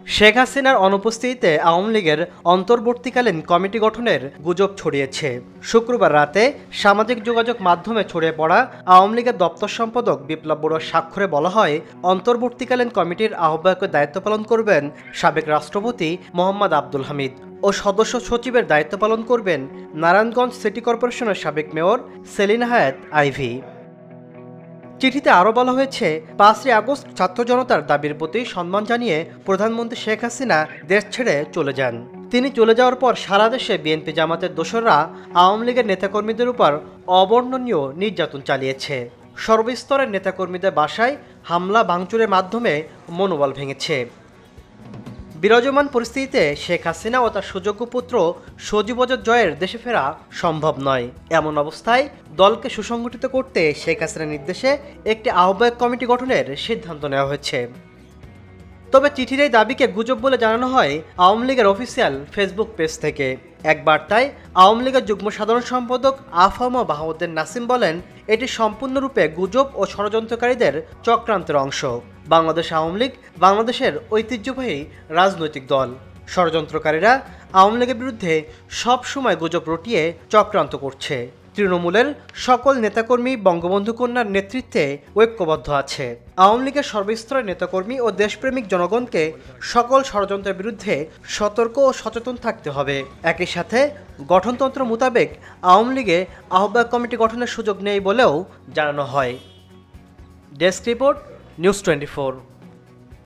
শেখ হাসিনার অনুপস্থিতিতে আওয়ামী লীগের অন্তর্বর্তীকালীন কমিটি গঠনের গুজব ছড়িয়েছে। শুক্রবার রাতে সামাজিক যোগাযোগ মাধ্যমে ছড়িয়ে পড়া আওয়ামী লীগের দপ্তর সম্পাদক বিপ্লব বড়ুয়ার স্বাক্ষরে বলা হয়, অন্তর্বর্তীকালীন কমিটির আহ্বায়কের দায়িত্ব পালন করবেন সাবেক রাষ্ট্রপতি মোহাম্মদ আব্দুল হামিদ ও সদস্য সচিবের দায়িত্ব পালন করবেন নারায়ণগঞ্জ সিটি কর্পোরেশনের সাবেক মেয়র সেলিনা হায়াৎ আইভী। চিঠিতে আরও বলা হয়েছে, 5ই আগস্ট ছাত্র জনতার দাবির প্রতি সম্মান জানিয়ে প্রধানমন্ত্রী শেখ হাসিনা দেশ ছেড়ে চলে যান। তিনি চলে যাওয়ার পর সারা দেশে বিএনপি জামাতের দোসররা আওয়ামী লীগের নেতাকর্মীদের উপর অবর্ণনীয় নির্যাতন চালিয়েছে। সর্বস্তরের নেতাকর্মীদের বাসায় হামলা ভাঙচুরের মাধ্যমে মনোবল ভেঙেছে। বিরাজমান পরিস্থিতিতে শেখ হাসিনা ও তার সুযোগ্য পুত্র সজীব ওয়াজেদ জয়ের দেশে ফেরা সম্ভব নয়। এমন অবস্থায় দলকে সুসংগঠিত করতে শেখ হাসিনার নির্দেশে একটি আহ্বায়ক কমিটি গঠনের সিদ্ধান্ত নেওয়া হয়েছে। তবে চিঠির এই দাবিকে গুজব বলে জানানো হয় আওয়ামী লীগের অফিসিয়াল ফেসবুক পেজ থেকে। এক বার্তায় আওয়ামী লীগের যুগ্ম সাধারণ সম্পাদক আফম বাহাউদ্দিন নাসিম বলেন, এটি সম্পূর্ণরূপে গুজব ও ষড়যন্ত্রকারীদের চক্রান্তের অংশ। বাংলাদেশ আওয়ামী লীগ বাংলাদেশের ঐতিহ্যবাহী রাজনৈতিক দল। ষড়যন্ত্রকারীরা আওয়ামী লীগের বিরুদ্ধে সব সময় গুজব রটিয়ে চক্রান্ত করছে। তৃণমূলের সকল নেতাকর্মী বঙ্গবন্ধু কন্যার নেতৃত্বে ঐক্যবদ্ধ আছে। আওয়ামী লীগের সর্বস্তরের নেতাকর্মী ও দেশপ্রেমিক জনগণকে সকল ষড়যন্ত্রের বিরুদ্ধে সতর্ক ও সচেতন থাকতে হবে। একই সাথে গঠনতন্ত্র মোতাবেক আওয়ামী লীগে আহ্বায়ক কমিটি গঠনের সুযোগ নেই বলেও জানানো হয়। Desk report, news 24।